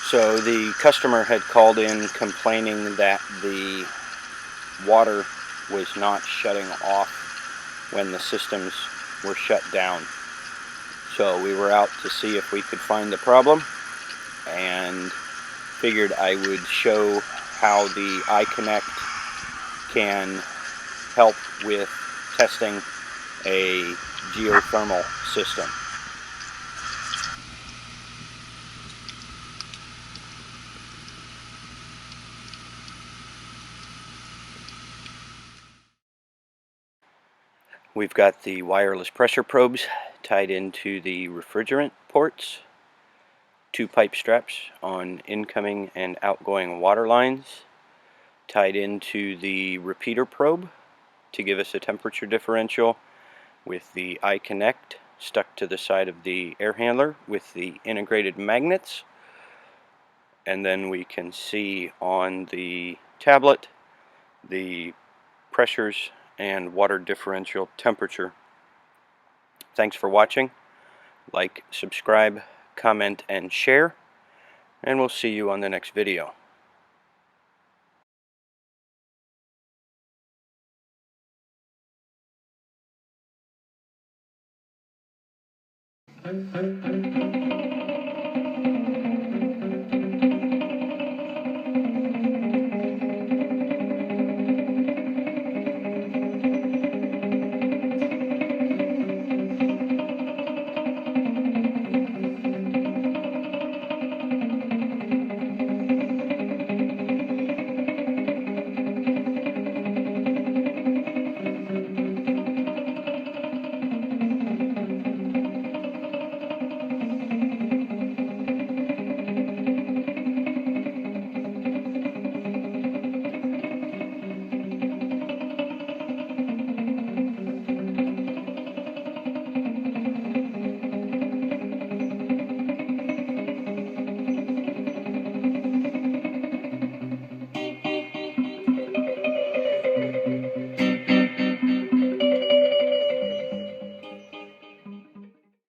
So the customer had called in complaining that the water was not shutting off when the systems were shut down. So we were out to see if we could find the problem, and figured I would show how the iConnect can help with testing a geothermal system. We've got the wireless pressure probes tied into the refrigerant ports, 2 pipe straps on incoming and outgoing water lines, tied into the repeater probe to give us a temperature differential, with the iConnect stuck to the side of the air handler with the integrated magnets. And then we can see on the tablet the pressures and water differential temperature. Thanks for watching. Like, subscribe, comment, and share, and we'll see you on the next video.